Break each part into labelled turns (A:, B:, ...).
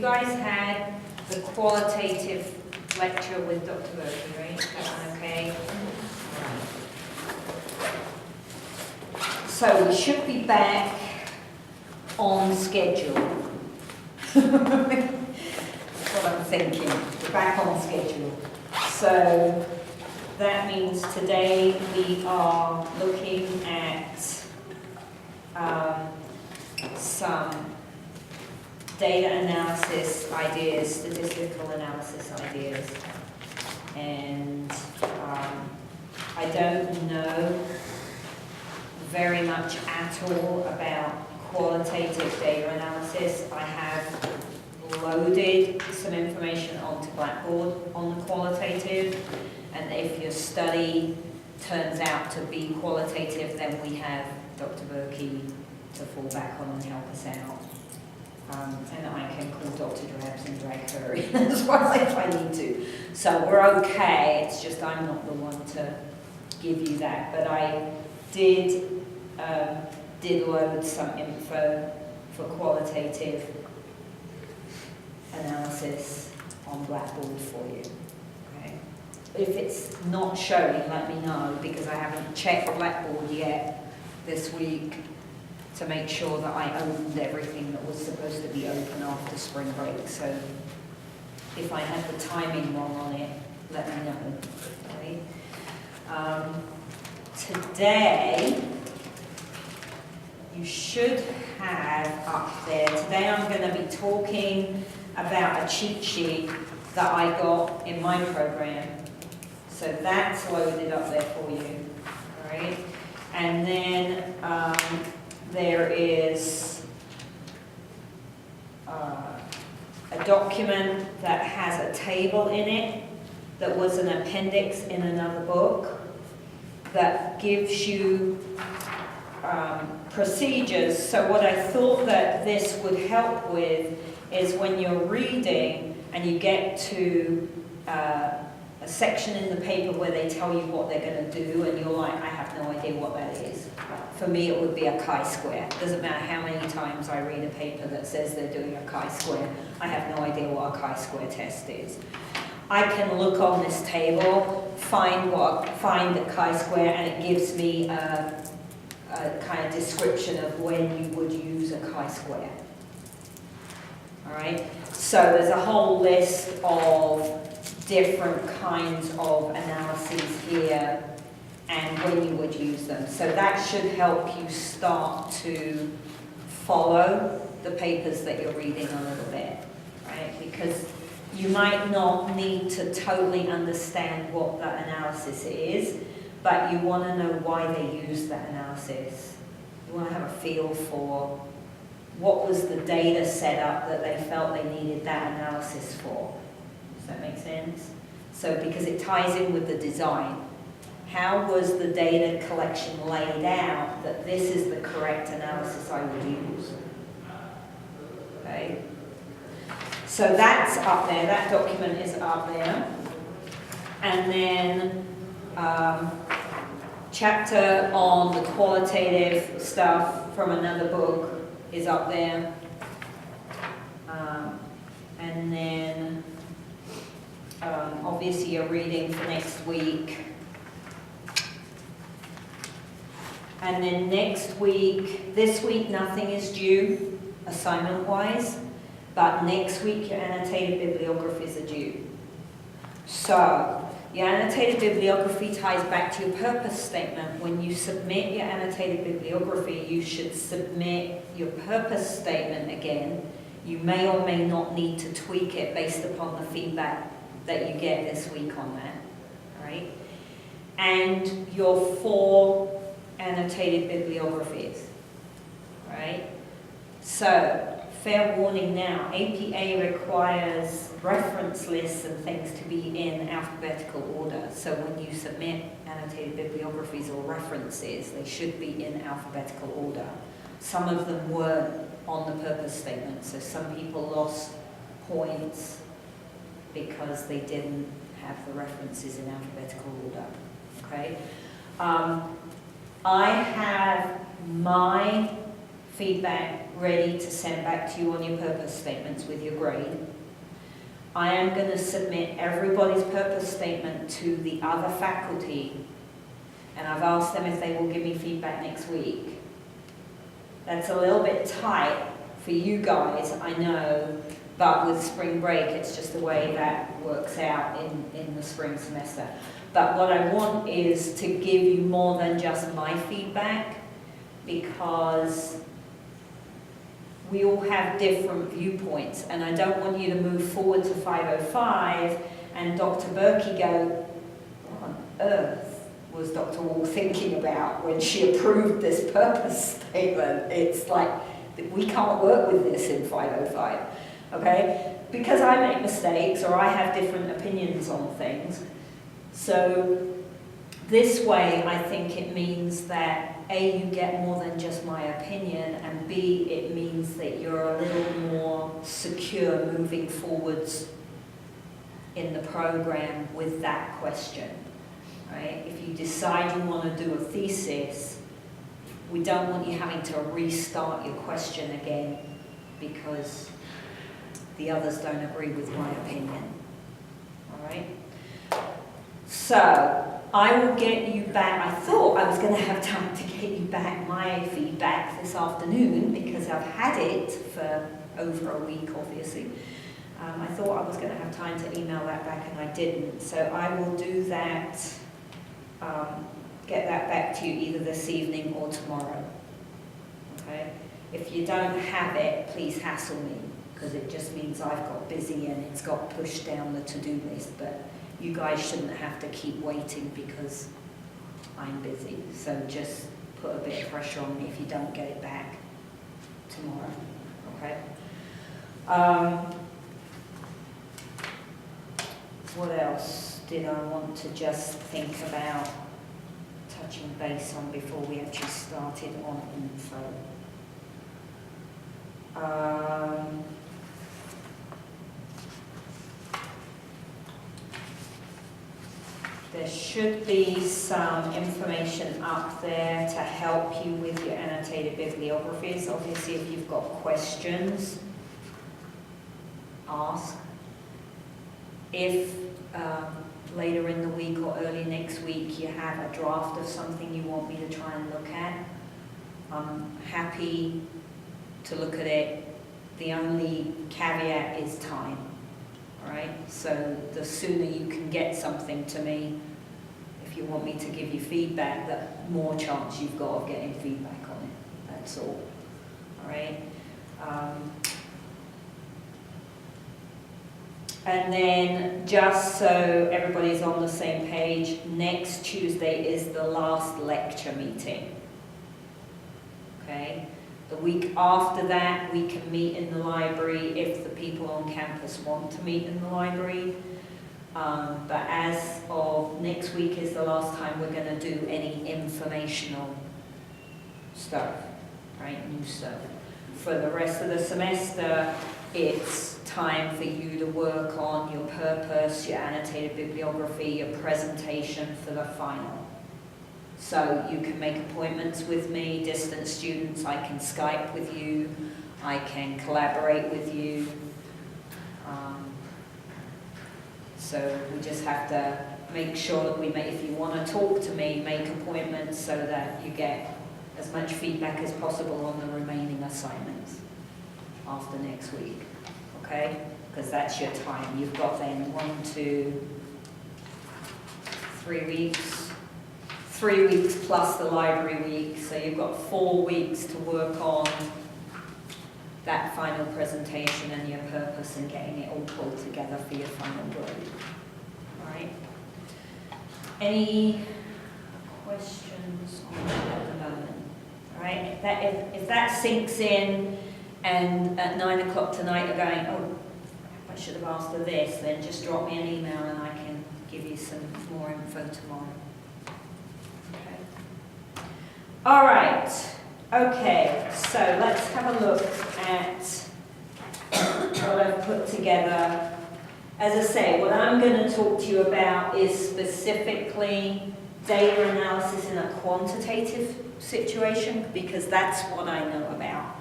A: guys had the qualitative lecture with Dr. Berkey, right? That one okay? So we should be back on schedule. That's what I'm thinking. We're back on schedule. So that means today we are looking at some data analysis ideas, statistical analysis ideas. And I don't know very much at all about qualitative data analysis. I have loaded some information onto Blackboard on the qualitative, and if your study turns out to be qualitative, then we have Dr. Berkey to fall back on and help us out. And I can call Dr. Drabs and drag her in as well if I need to. So we're okay, it's just I'm not the one to give you that. But I did load some info for qualitative analysis on Blackboard for you. Okay? If it's not showing, let me know, because I haven't checked Blackboard yet this week to make sure that I opened everything that was supposed to be open after spring break. So if I had the timing wrong on it, let me know. Okay? Today, you should have up there, today I'm going to be talking about a cheat sheet that I got in my program. So that's loaded up there for you. All right? And then there is a document that has a table in it that was an appendix in another book that gives you procedures. So what I thought that this would help with is when you're reading and you get to a section in the paper where they tell you what they're going to do and you're like, I have no idea what that is. For me it would be a chi-square. Doesn't matter how many times I read a paper that says they're doing a chi-square, I have no idea what a chi-square test is. I can look on this table, find the chi-square, and it gives me a kind of description of when you would use a chi-square. All right, so there's a whole list of different kinds of analyses here and when you would use them. So that should help you start to follow the papers that you're reading a little bit, right? Because you might not need to totally understand what that analysis is, but you want to know why they use that analysis. You want to have a feel for what was the data set up that they felt they needed that analysis for. Does that make sense? So because it ties in with the design. How was the data collection laid out that this is the correct analysis I would use? Okay. So that's up there, that document is up there. And then chapter on the qualitative stuff from another book is up there. And then obviously you're reading for next week. And then next week, this week nothing is due assignment-wise, but next week your annotated bibliographies are due. So your annotated bibliography ties back to your purpose statement. When you submit your annotated bibliography, you should submit your purpose statement again. You may or may not need to tweak it based upon the feedback that you get this week on that, right? And your 4 annotated bibliographies, right? So, fair warning now, APA requires reference lists and things to be in alphabetical order. So when you submit annotated bibliographies or references, they should be in alphabetical order. Some of them weren't on the purpose statement, so some people lost points because they didn't have the references in alphabetical order, okay? I have my feedback ready to send back to you on your purpose statements with your grade. I am going to submit everybody's purpose statement to the other faculty, and I've asked them if they will give me feedback next week. That's a little bit tight for you guys, I know, but with spring break, it's just the way that works out in the spring semester. But what I want is to give you more than just my feedback, because we all have different viewpoints, and I don't want you to move forward to 505 and Dr. Berkey go, what on earth was Dr. Wall thinking about when she approved this purpose statement? It's like, we can't work with this in 505, okay? Because I make mistakes or I have different opinions on things. So this way, I think it means that A, you get more than just my opinion, and B, it means that you're a little more secure moving forwards in the program with that question, right? If you decide you want to do a thesis, we don't want you having to restart your question again because the others don't agree with my opinion, all right? So, I will get you back. I thought I was going to have time to get you back my feedback this afternoon because I've had it for over a week, obviously. I thought I was going to have time to email that back and I didn't. So I will do that, get that back to you either this evening or tomorrow. Okay? If you don't have it, please hassle me because it just means I've got busy and it's got pushed down the to-do list. But you guys shouldn't have to keep waiting because I'm busy. So just put a bit of pressure on me if you don't get it back tomorrow, okay? What else did I want to just think about touching base on before we actually started on info? There should be some information up there to help you with your annotated bibliographies. Obviously, if you've got questions, ask. If later in the week or early next week you have a draft of something you want me to try and look at, I'm happy to look at it. The only caveat is time. Right? So the sooner you can get something to me, if you want me to give you feedback, the more chance you've got of getting feedback on it. That's all. All right? And then just so everybody's on the same page, next Tuesday is the last lecture meeting. Okay? The week after that, we can meet in the library if the people on campus want to meet in the library. But as of next week is the last time we're going to do any informational stuff, right? New stuff. For the rest of the semester, it's time for you to work on your purpose, your annotated bibliography, your presentation for the final. So you can make appointments with me, distant students, I can Skype with you, I can collaborate with you. So we just have to make sure that if you want to talk to me, make appointments so that you get as much feedback as possible on the remaining assignments after next week, okay? Because that's your time. You've got then 1, 2, 3 weeks. 3 weeks plus the library week, so you've got 4 weeks to work on that final presentation and your purpose and getting it all pulled together for your final grade. All right? Any questions on that at the moment? All right? If that sinks in and at 9 o'clock tonight you're going, oh, I should have asked her this, then just drop me an email and I can give you some more info tomorrow. All right, okay, so let's have a look at what I've put together. As I say, what I'm going to talk to you about is specifically data analysis in a quantitative situation, because that's what I know about.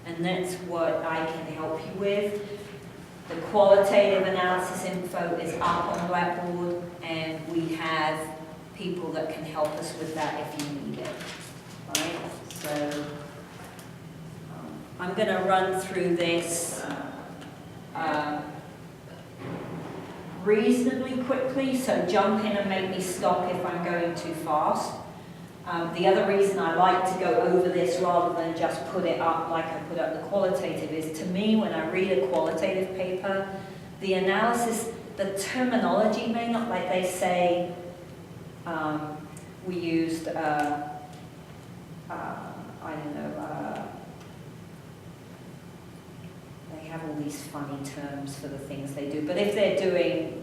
A: And that's what I can help you with. The qualitative analysis info is up on Blackboard, and we have people that can help us with that if you need it. Right? So I'm going to run through this reasonably quickly, so jump in and make me stop if I'm going too fast. The other reason I like to go over this rather than just put it up like I put up the qualitative is, to me, when I read a qualitative paper, the analysis, the terminology may not, like they say, we used, I don't know, they have all these funny terms for the things they do, but if they're doing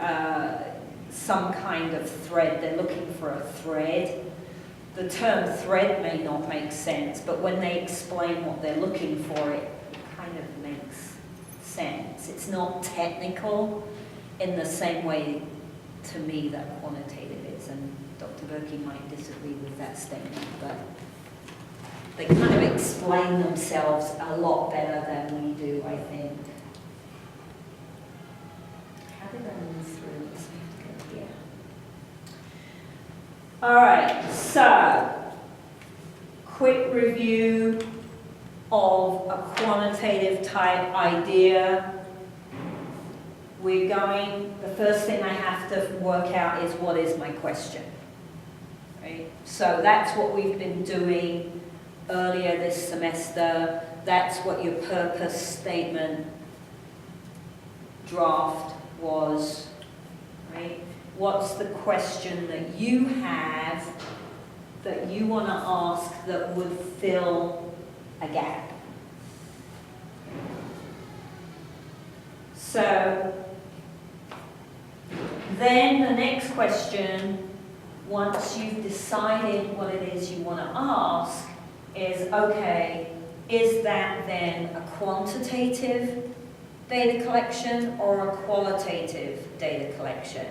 A: some kind of thread, they're looking for a thread, the term thread may not make sense, but when they explain what they're looking for, it kind of makes sense. It's not technical in the same way, to me, that quantitative is, and Dr. Berkey might disagree with that statement, but they kind of explain themselves a lot better than we do, I think. How did I move through this? I have to go here. All right, so quick review of a quantitative type idea. The first thing I have to work out is, what is my question? Right? So that's what we've been doing earlier this semester. That's what your purpose statement draft was, right? What's the question that you have that you want to ask that would fill a gap? So then the next question, once you've decided what it is you want to ask, is, okay, is that then a quantitative data collection or a qualitative data collection?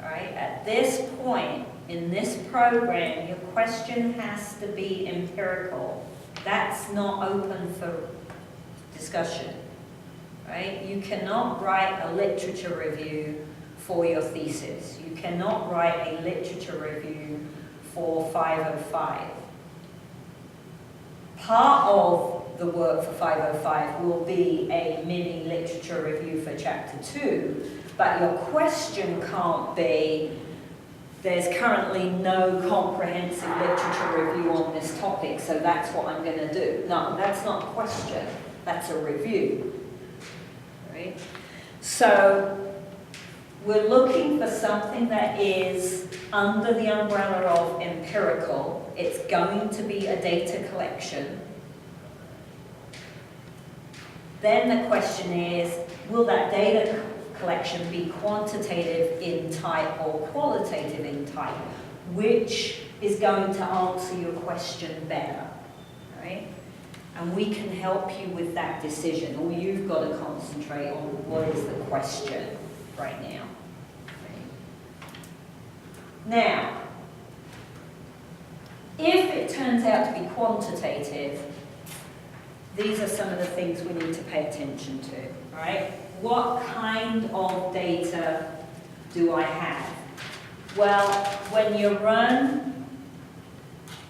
A: All right, at this point in this program, your question has to be empirical. That's not open for discussion, right? You cannot write a literature review for your thesis. You cannot write a literature review for 505. Part of the work for 505 will be a mini literature review for chapter 2, but your question can't be, there's currently no comprehensive literature review on this topic, so that's what I'm going to do. No, that's not a question, that's a review. Right? So we're looking for something that is under the umbrella of empirical. It's going to be a data collection. Then the question is, will that data collection be quantitative in type or qualitative in type? Which is going to answer your question better, right? And we can help you with that decision. All you've got to concentrate on, what is the question right now? Now, if it turns out to be quantitative, these are some of the things we need to pay attention to, right? What kind of data do I have? Well, when you run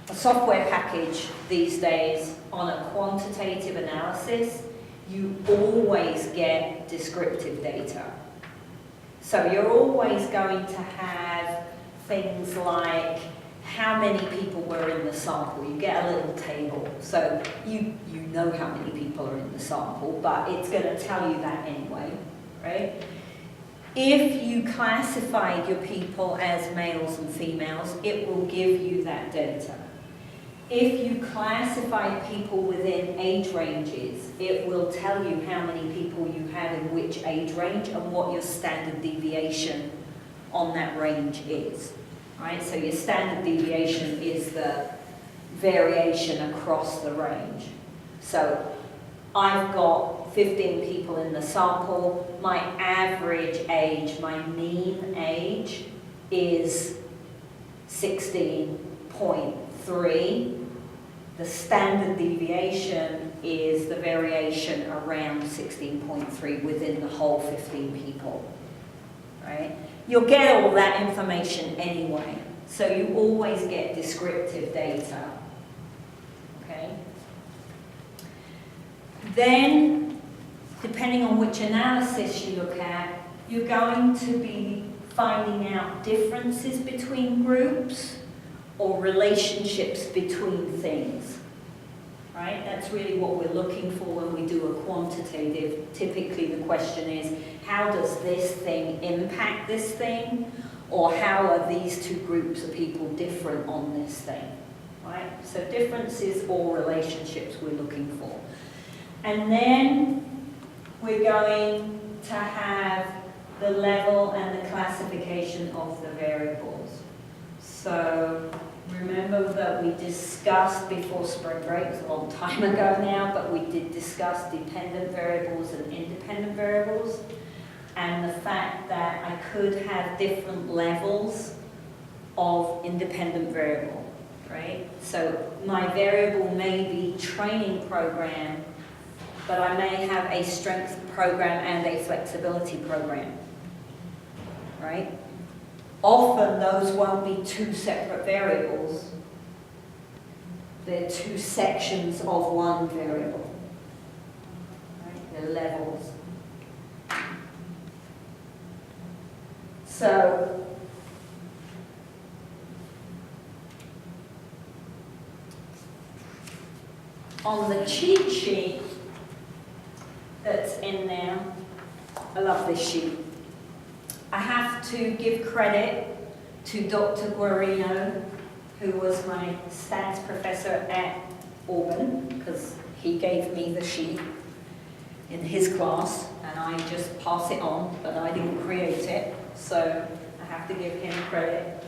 A: a software package these days on a quantitative analysis, you always get descriptive data. So you're always going to have things like how many people were in the sample. You get a little table, so you know how many people are in the sample, but it's going to tell you that anyway, right? If you classified your people as males and females, it will give you that data. If you classify people within age ranges, it will tell you how many people you have in which age range and what your standard deviation on that range is. Right? So your standard deviation is the variation across the range. So I've got 15 people in the sample. My average age, my mean age is 16.3. The standard deviation is the variation around 16.3 within the whole 15 people, right? You'll get all that information anyway, so you always get descriptive data, okay? Then, depending on which analysis you look at, you're going to be finding out differences between groups or relationships between things, right? That's really what we're looking for when we do a quantitative. Typically the question is, how does this thing impact this thing? Or how are these two groups of people different on this thing, right? So differences or relationships we're looking for. And then we're going to have the level and the classification of the variables. So remember that we discussed before spring break, it was a long time ago now, but we did discuss dependent variables and independent variables, and the fact that I could have different levels of independent variable, right? So my variable may be training program, but I may have a strength program and a flexibility program, right? Often those won't be two separate variables. They're two sections of one variable, right? They're levels. So, on the cheat sheet that's in there, I love this sheet. I have to give credit to Dr. Guarino, who was my stats professor at Auburn, because he gave me the sheet in his class, and I just pass it on, but I didn't create it, so I have to give him credit.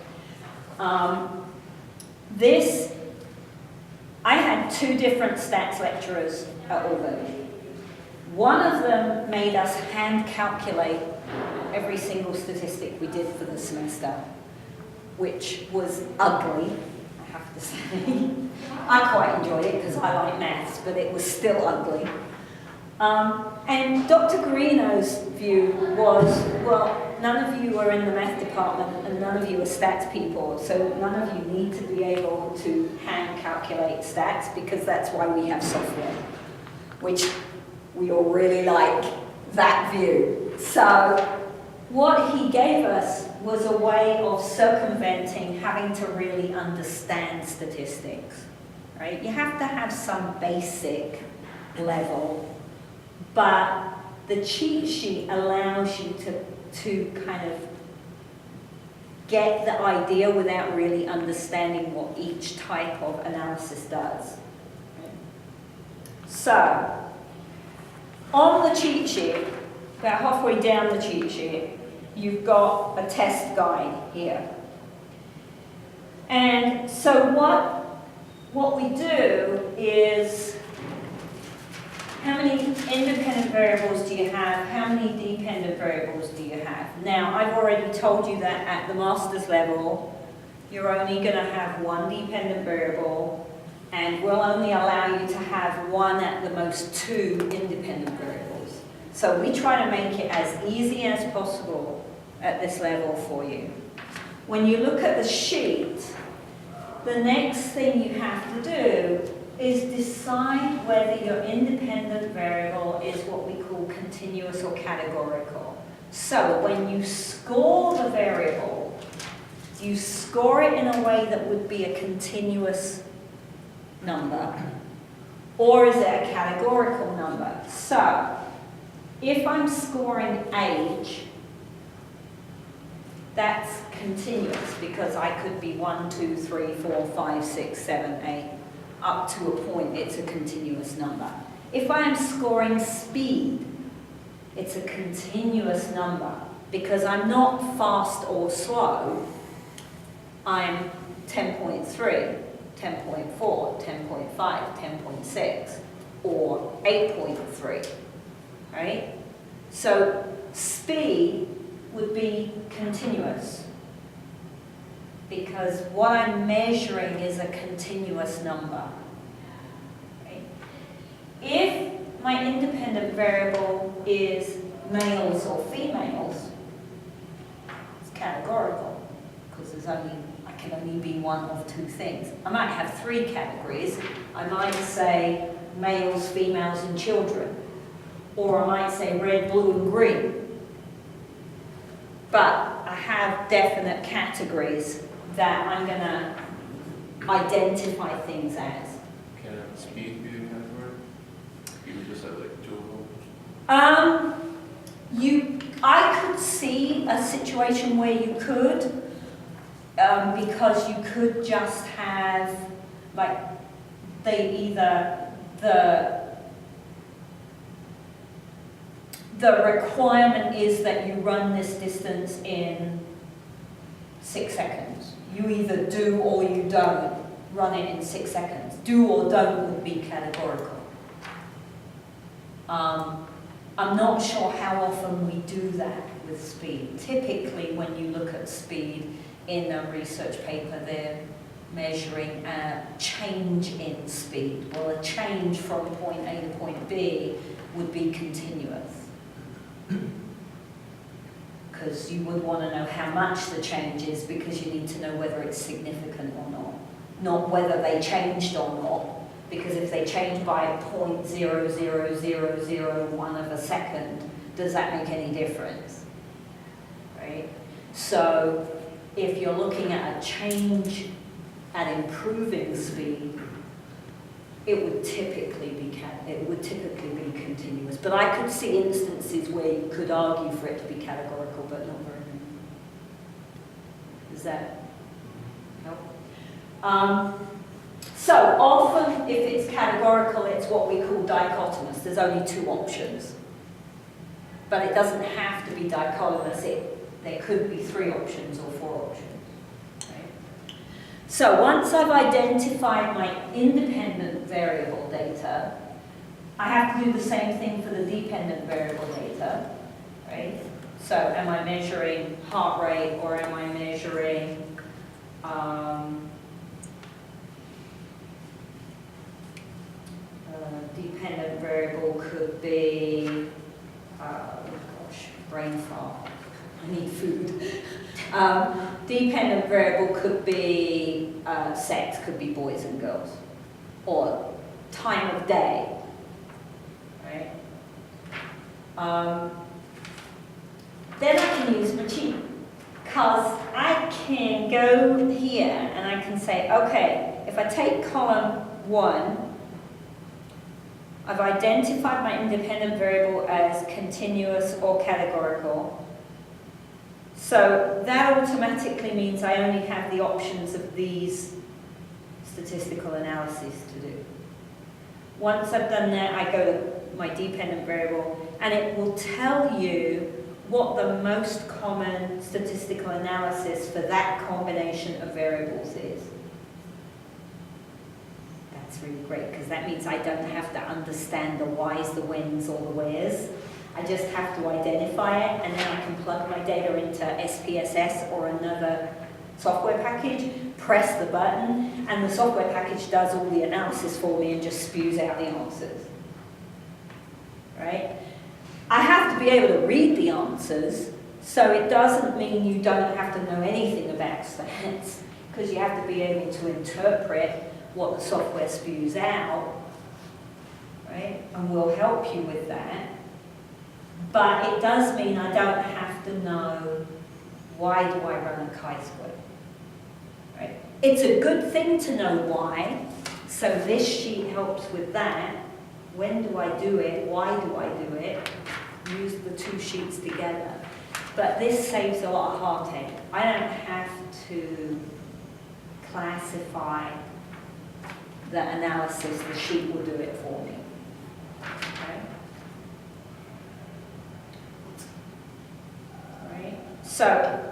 A: I had two different stats lecturers at Auburn. One of them made us hand calculate every single statistic we did for the semester, which was ugly, I have to say. I quite enjoyed it because I like maths, but it was still ugly. And Dr. Guarino's view was, well, none of you are in the math department and none of you are stats people, so none of you need to be able to hand calculate stats because that's why we have software, which we all really like that view. So what he gave us was a way of circumventing having to really understand statistics, right? You have to have some basic level, but the cheat sheet allows you to kind of get the idea without really understanding what each type of analysis does. So, on the cheat sheet, about halfway down the cheat sheet, you've got a test guide here. And so what we do is, how many independent variables do you have? How many dependent variables do you have? Now, I've already told you that at the master's level, you're only going to have one dependent variable, and we'll only allow you to have one, at the most two, independent variables. So we try to make it as easy as possible at this level for you. When you look at the sheet, the next thing you have to do is decide whether your independent variable is what we call continuous or categorical. So when you score the variable, you score it in a way that would be a continuous number, or is it a categorical number? So if I'm scoring age, that's continuous because I could be 1, 2, 3, 4, 5, 6, 7, 8. Up to a point, it's a continuous number. If I am scoring speed, it's a continuous number because I'm not fast or slow. I'm 10.3, 10.4, 10.5, 10.6, or 8.3, right? So speed would be continuous because what I'm measuring is a continuous number. my independent variable is males or females, it's categorical, because I can only be one of two things. I might have three categories. I might say males, females, and children. Or I might say red, blue, and green. But I have definite categories that I'm going to identify things as.
B: Can speed be a category? You would just have like two of them?
A: I could see a situation where you could, because you could just have, like, the requirement is that you run this distance in 6 seconds. You either do or you don't run it in 6 seconds. Do or don't would be categorical. I'm not sure how often we do that with speed. Typically, when you look at speed in a research paper, they're measuring a change in speed. Well, a change from point A to point B would be continuous. Because you would want to know how much the change is, because you need to know whether it's significant or not whether they changed or not. Because if they change by 0.00001 of a second, does that make any difference? Right? So if you're looking at a change at improving speed, it would typically be continuous. But I could see instances where you could argue for it to be categorical, but not very many. Does that help? So often, if it's categorical, it's what we call dichotomous. There's only two options. But it doesn't have to be dichotomous. There could be 3 options or 4 options. Right? So once I've identified my independent variable data, I have to do the same thing for the dependent variable data. Right? So am I measuring heart rate, or am I measuring dependent variable could be, brain fart, I need food. Dependent variable could be sex, could be boys and girls, or time of day, right? Then I can use my cheat, because I can go here and I can say, okay, if I take column 1, I've identified my independent variable as continuous or categorical. So that automatically means I only have the options of these statistical analyses to do. Once I've done that, I go to my dependent variable, and it will tell you what the most common statistical analysis for that combination of variables is. That's really great, because that means I don't have to understand the whys, the whens, or the wheres. I just have to identify it, and then I can plug my data into SPSS or another software package, press the button, and the software package does all the analysis for me and just spews out the answers. Right? I have to be able to read the answers, so it doesn't mean you don't have to know anything about stats, because you have to be able to interpret what the software spews out, right? And we'll help you with that. But it does mean I don't have to know, why do I run a chi-square, right? It's a good thing to know why, so this sheet helps with that. When do I do it? Why do I do it? Use the 2 sheets together. But this saves a lot of heartache. I don't have to classify the analysis, the sheet will do it for me. Okay? Alright. So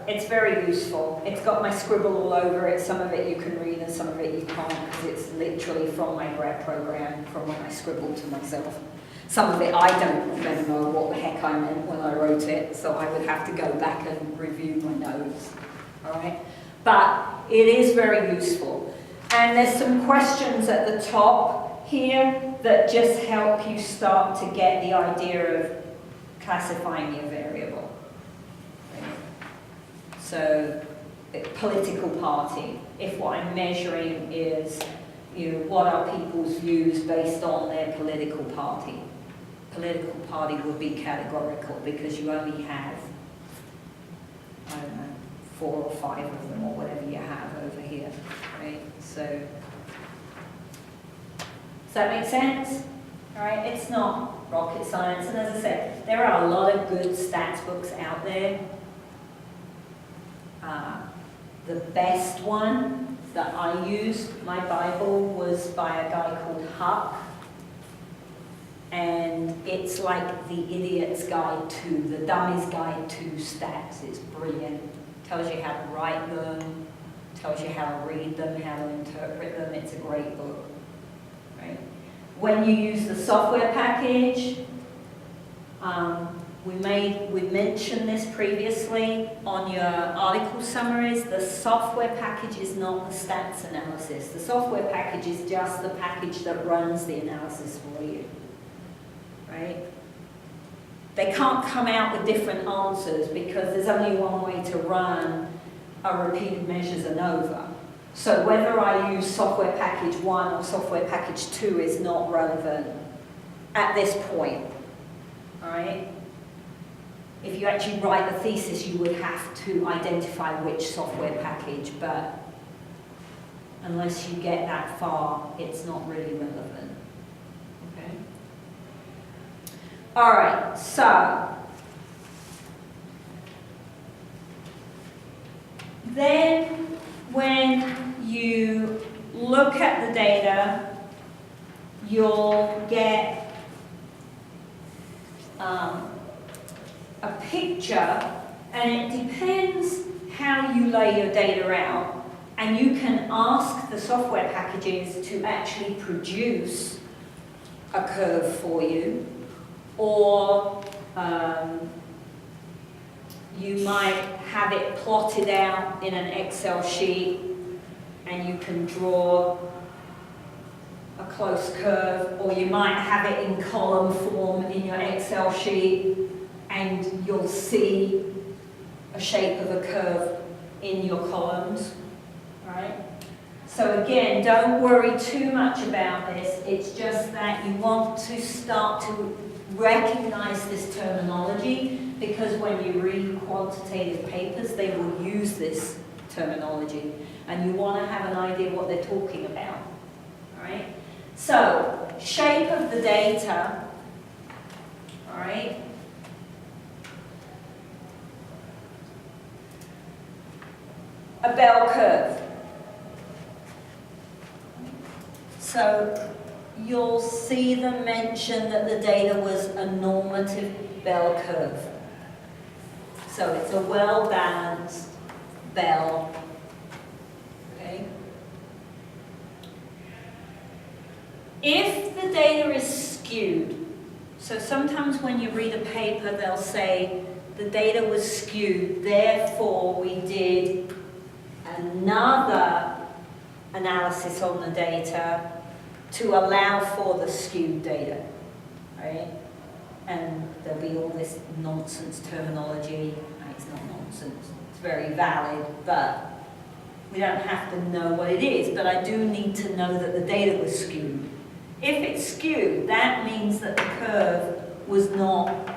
A: it's very useful. It's got my scribble all over it. Some of it you can read and some of it you can't, because it's literally from my grad program, from when I scribbled to myself. Some of it I don't remember what the heck I meant when I wrote it, so I would have to go back and review my notes. Alright? But it is very useful. And there's some questions at the top here that just help you start to get the idea of classifying your variable. So, political party, if what I'm measuring is, what are people's views based on their political party? Political party would be categorical because you only have, I don't know, 4 or 5 of them or whatever you have over here, right? So, does that make sense? All right, it's not rocket science, and as I said, there are a lot of good stats books out there. The best one that I used, my Bible, was by a guy called Huck. And it's like the idiot's guide to, the dummy's guide to stats. It's brilliant. Tells you how to write them, tells you how to read them, how to interpret them. It's a great book, right? When you use the software package, we mentioned this previously on your article summaries. The software package is not the stats analysis. The software package is just the package that runs the analysis for you, right? They can't come out with different answers because there's only one way to run a repeated measures ANOVA. So whether I use software package 1 or software package 2 is not relevant at this point, all right? If you actually write the thesis, you would have to identify which software package, but unless you get that far, it's not really relevant. Okay? All right, so then when you look at the data, you'll get a picture, and it depends how you lay your data out, and you can ask the software packages to actually produce a curve for you, or you might have it plotted out in an Excel sheet, and you can draw a close curve, or you might have it in column form in your Excel sheet, and you'll see a shape of a curve in your columns, right? So again, don't worry too much about this. It's just that you want to start to recognize this terminology, because when you read quantitative papers, they will use this terminology, and you want to have an idea what they're talking about, all right? So, shape of the data, all right? A bell curve. So you'll see them mention that the data was a normative bell curve. So it's a well-balanced bell. Okay? If the data is skewed, so sometimes when you read a paper, they'll say the data was skewed, therefore we did another analysis on the data to allow for the skewed data, right? And there'll be all this nonsense terminology. It's not nonsense, it's very valid, but we don't have to know what it is, but I do need to know that the data was skewed. If it's skewed, that means that the curve was not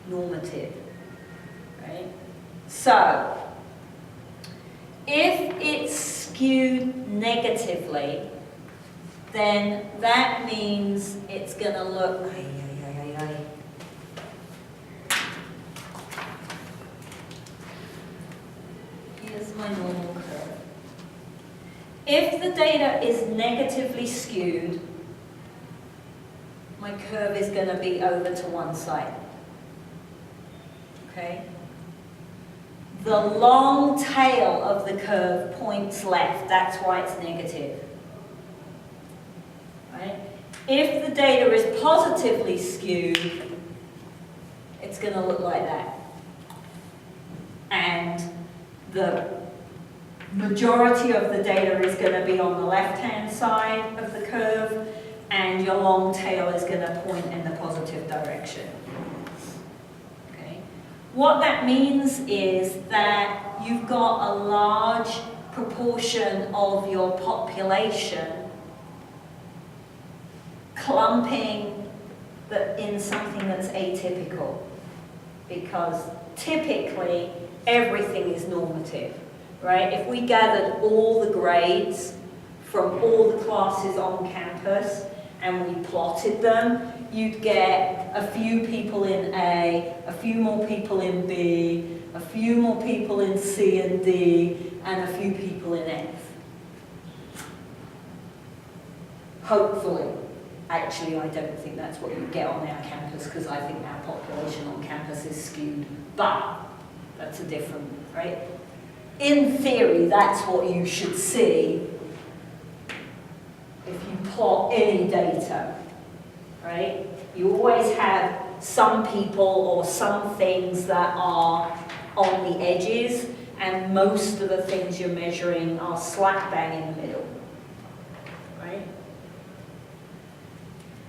A: normative, right? So, if it's skewed negatively, then that means it's going to look, here's my normal curve. If the data is negatively skewed, my curve is going to be over to one side. Okay? The long tail of the curve points left. That's why it's negative. Right? If the data is positively skewed, it's going to look like that. And the majority of the data is going to be on the left-hand side of the curve, and your long tail is going to point in the positive direction. Okay. What that means is that you've got a large proportion of your population clumping in something that's atypical, because typically everything is normative, right? If we gathered all the grades from all the classes on campus and we plotted them, you'd get a few people in A, a few more people in B, a few more people in C and D, and a few people in F. Hopefully. Actually, I don't think that's what you get on our campus, because I think our population on campus is skewed, but that's a different, right? In theory, that's what you should see if you plot any data, right? You always have some people or some things that are on the edges, and most of the things you're measuring are slap bang in the middle, right?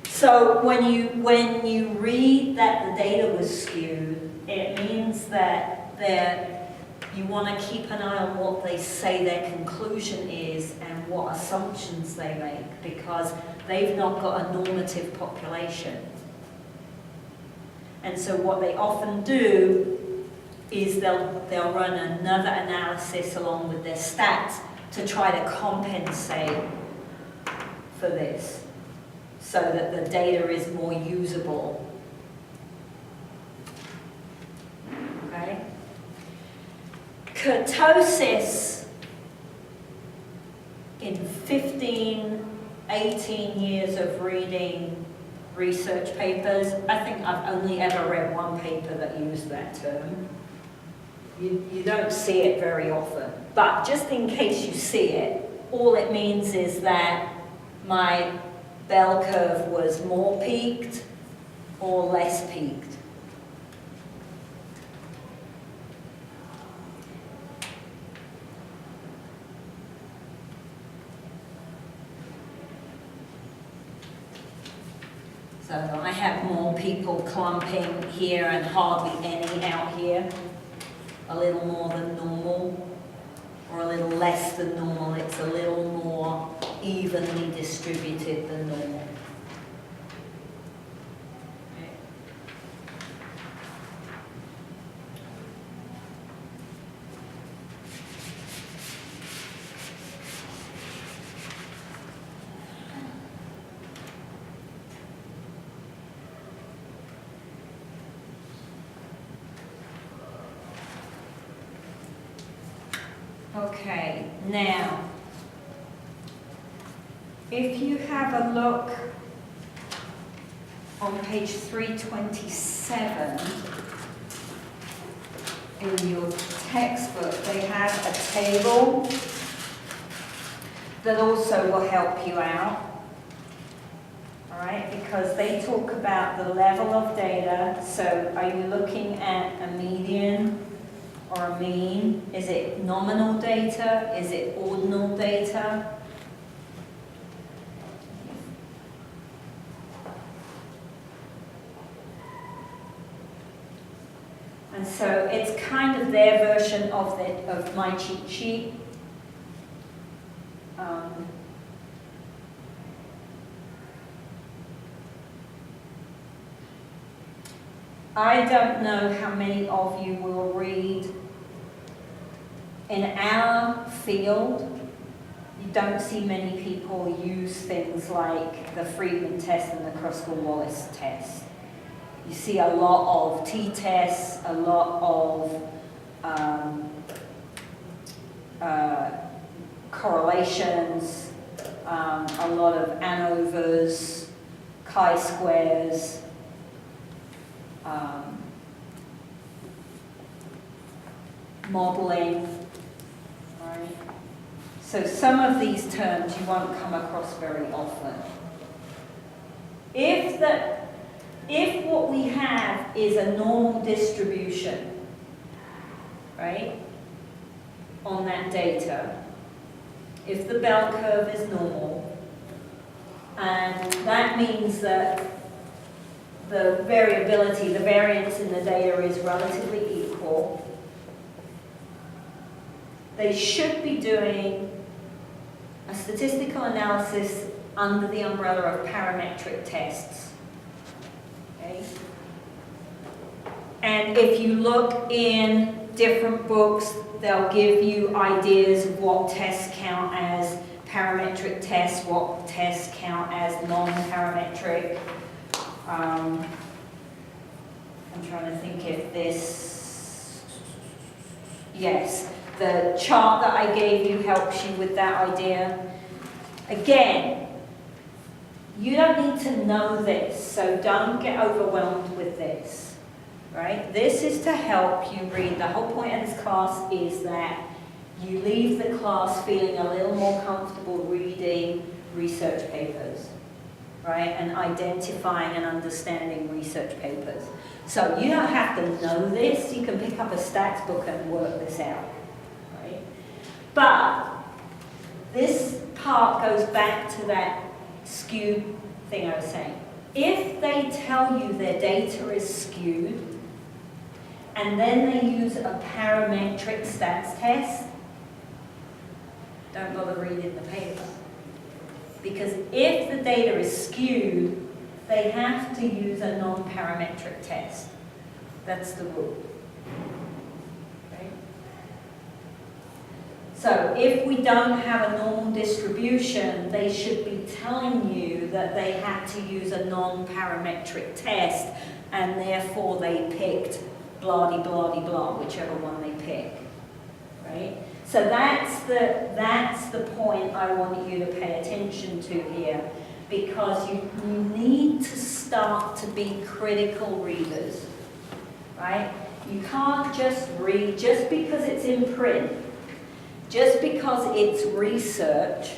A: So when you read that the data was skewed, it means that you want to keep an eye on what they say their conclusion is and what assumptions they make, because they've not got a normative population. And so what they often do is they'll run another analysis along with their stats to try to compensate for this, so that the data is more usable. Okay? Kurtosis, in 15, 18 years of reading research papers, I think I've only ever read one paper that used that term. You don't see it very often. But just in case you see it, all it means is that my bell curve was more peaked or less peaked. So I have more people clumping here and hardly any out here, a little more than normal, or a little less than normal. It's a little more evenly distributed than normal. Okay, now, if you have a look on page 327 in your textbook, they have a table that also will help you out, all right, because they talk about the level of data. So are you looking at a median or a mean? Is it nominal data? Is it ordinal data? And so it's kind of their version of my cheat sheet. I don't know how many of you will read. In our field, you don't see many people use things like the Friedman test and the Kruskal-Wallis test. You see a lot of t-tests, a lot of correlations, a lot of ANOVAs, chi-squares, modeling, right? So some of these terms you won't come across very often. If what we have is a normal distribution, right, on that data, if the bell curve is normal, And that means that the variability, the variance in the data is relatively equal. They should be doing a statistical analysis under the umbrella of parametric tests. Okay? And if you look in different books, they'll give you ideas of what tests count as parametric tests, what tests count as non-parametric. I'm trying to think if this, yes, the chart that I gave you helps you with that idea. Again, you don't need to know this, so don't get overwhelmed with this, right? This is to help you read. The whole point of this class is that you leave the class feeling a little more comfortable reading research papers, right? And identifying and understanding research papers. So you don't have to know this. You can pick up a stats book and work this out, right? But this part goes back to that skewed thing I was saying. If they tell you their data is skewed, and then they use a parametric stats test, don't bother reading the paper. Because if the data is skewed, they have to use a non-parametric test. That's the rule. Okay? So if we don't have a normal distribution, they should be telling you that they had to use a non-parametric test, and therefore they picked blah-de-blah-de-blah, whichever one they pick. Right? So that's the point I want you to pay attention to here, because you need to start to be critical readers, right? You can't just read just because it's in print, just because it's research,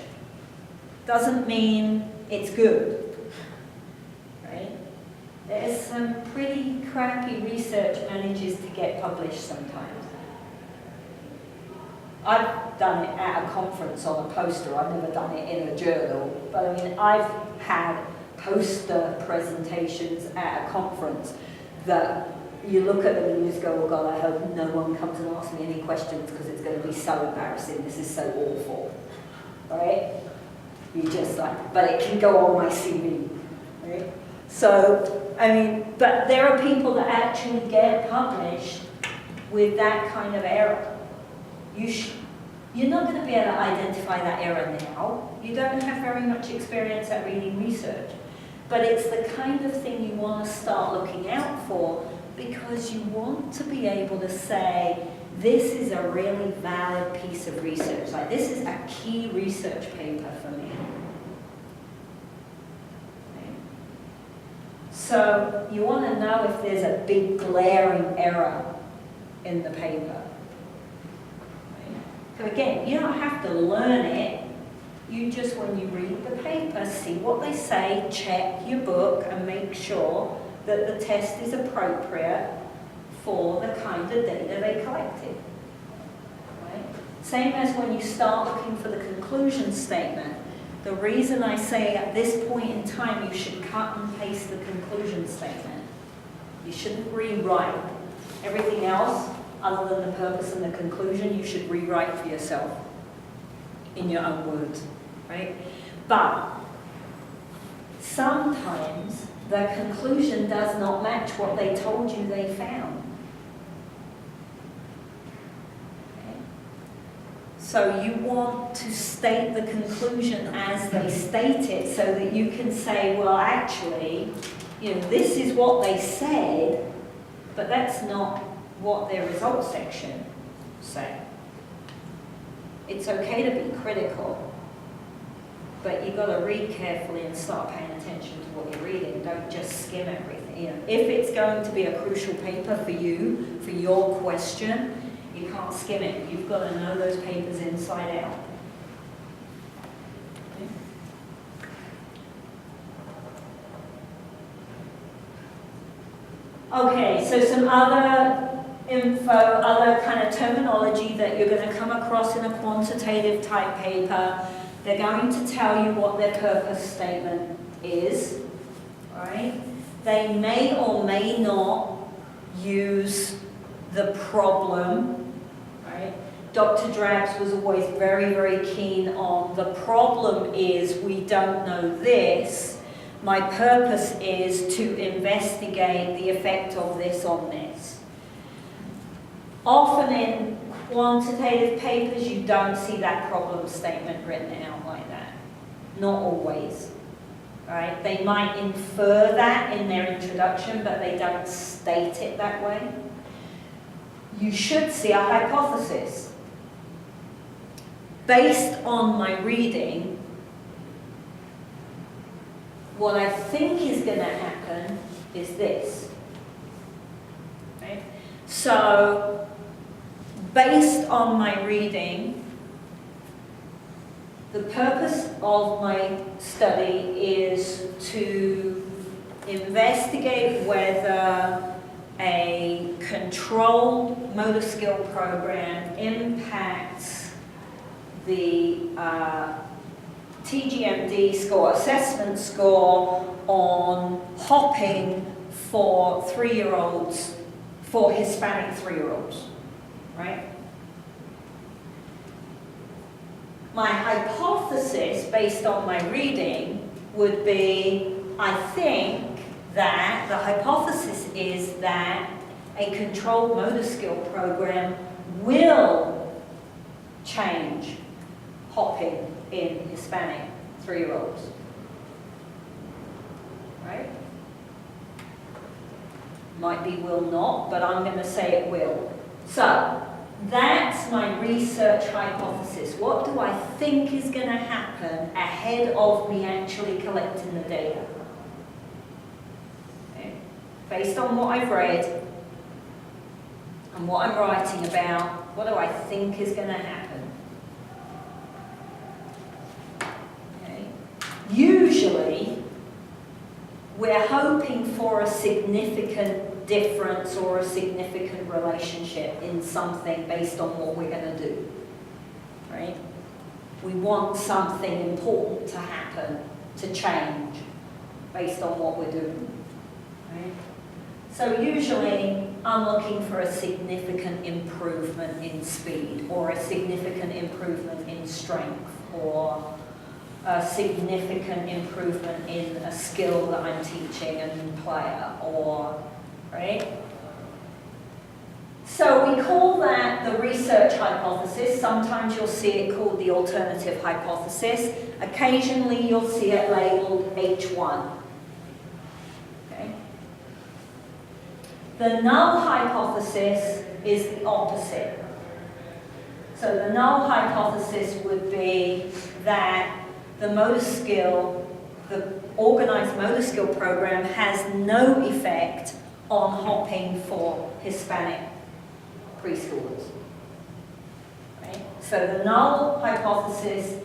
A: doesn't mean it's good, right? There's some pretty crappy research manages to get published sometimes. I've done it at a conference on a poster. I've never done it in a journal. But I mean, I've had poster presentations at a conference that you look at them and you just go, oh God, I hope no one comes and asks me any questions because it's going to be so embarrassing. This is so awful, right? You just like, but it can go on my CV, right? So, I mean, but there are people that actually get published with that kind of error. You're not going to be able to identify that error now. You don't have very much experience at reading research. But it's the kind of thing you want to start looking out for, because you want to be able to say, this is a really valid piece of research. Like, this is a key research paper for me. Okay. So you want to know if there's a big glaring error in the paper. So again, you don't have to learn it. You just, when you read the paper, see what they say, check your book, and make sure that the test is appropriate for the kind of data they collected. Right? Same as when you start looking for the conclusion statement. The reason I say at this point in time you should cut and paste the conclusion statement. You shouldn't rewrite. Everything else, other than the purpose and the conclusion, you should rewrite for yourself in your own words, right? But sometimes the conclusion does not match what they told you they found. Okay? So you want to state the conclusion as they state it, so that you can say, well, actually, you know, this is what they said, but that's not what their results section say. It's okay to be critical, but you've got to read carefully and start paying attention to what you're reading. Don't just skim everything. You know, if it's going to be a crucial paper for you, for your question, you can't skim it. You've got to know those papers inside out. Okay, so some other info, other kind of terminology that you're going to come across in a quantitative type paper. They're going to tell you what their purpose statement is, right? They may or may not use the problem, right? Dr. Drabs was always very, very keen on the problem is we don't know this. My purpose is to investigate the effect of this on this. Often in quantitative papers, you don't see that problem statement written out like that. Not always. Right? They might infer that in their introduction, but they don't state it that way. You should see a hypothesis. Based on my reading, what I think is going to happen is this. Right? So, based on my reading, the purpose of my study is to investigate whether a controlled motor skill program impacts the TGMD score, assessment score on hopping for 3-year-olds, for Hispanic 3-year-olds, right? My hypothesis, based on my reading, would be, I think that the hypothesis is that a controlled motor skill program will change hopping in Hispanic 3-year-olds. Right? Might be will not, but I'm going to say it will. So, that's my research hypothesis. What do I think is going to happen ahead of me actually collecting the data? Okay. Based on what I've read and what I'm writing about, what do I think is going to happen? Okay. Usually, we're hoping for a significant difference or a significant relationship in something based on what we're going to do, right? We want something important to happen, to change, based on what we're doing, right? So usually, I'm looking for a significant improvement in speed, or a significant improvement in strength, or a significant improvement in a skill that I'm teaching a new player, or right? So we call that the research hypothesis. Sometimes you'll see it called the alternative hypothesis. Occasionally you'll see it labeled H1. Okay? The null hypothesis is the opposite. So the null hypothesis would be that the motor skill, the organized motor skill program has no effect on hopping for Hispanic preschoolers. Right? So the null hypothesis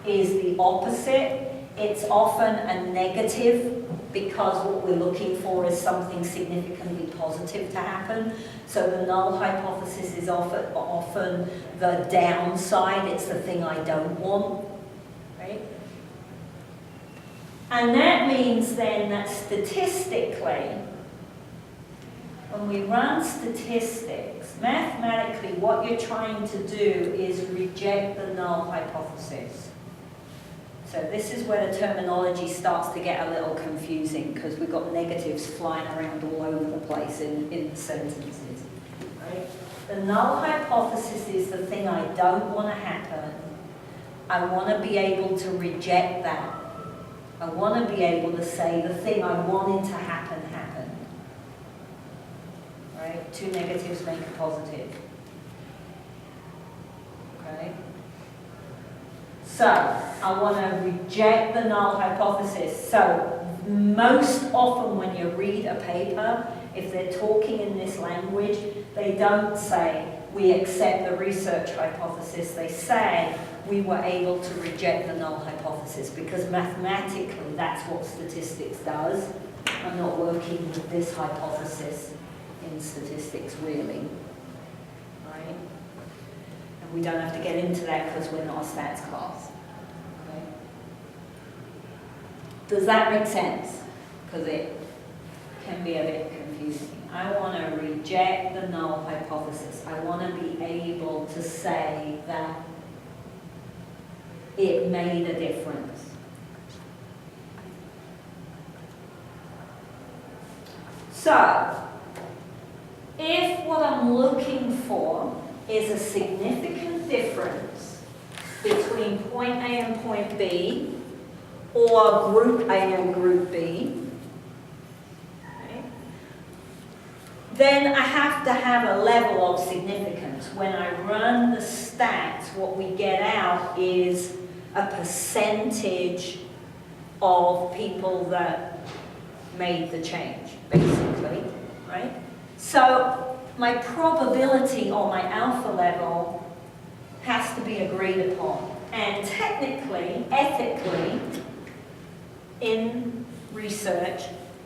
A: is the opposite. It's often a negative because what we're looking for is something significantly positive to happen. So the null hypothesis is often the downside. It's the thing I don't want. Right? And that means then that statistically, when we run statistics, mathematically what you're trying to do is reject the null hypothesis. So this is where the terminology starts to get a little confusing because we've got negatives flying around all over the place in the sentences. Right? The null hypothesis is the thing I don't want to happen. I want to be able to reject that. I want to be able to say the thing I wanted to happen happened. Right? Two negatives make a positive. Okay? So, I want to reject the null hypothesis. So, most often when you read a paper, if they're talking in this language, they don't say, we accept the research hypothesis. They say, we were able to reject the null hypothesis, because mathematically that's what statistics does. I'm not working with this hypothesis in statistics, really. Right? And we don't have to get into that because we're not a stats class. Okay? Does that make sense? Because it can be a bit confusing. I want to reject the null hypothesis. I want to be able to say that it made a difference. So, if what I'm looking for is a significant difference between point A and point B, or group A and group B, okay, then I have to have a level of significance. When I run the stats, what we get out is a percentage of people that made the change, basically, right? So my probability or my alpha level has to be agreed upon. And technically, ethically, in research,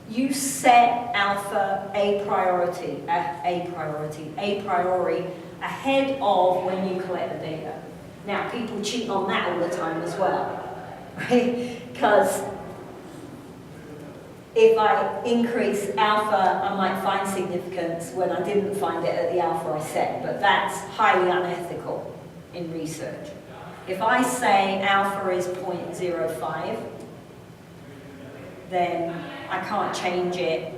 A: you set alpha a priori ahead of when you collect the data. Now, people cheat on that all the time as well, right? Because if I increase alpha, I might find significance when I didn't find it at the alpha I set, but that's highly unethical in research. If I say alpha is 0.05, then I can't change it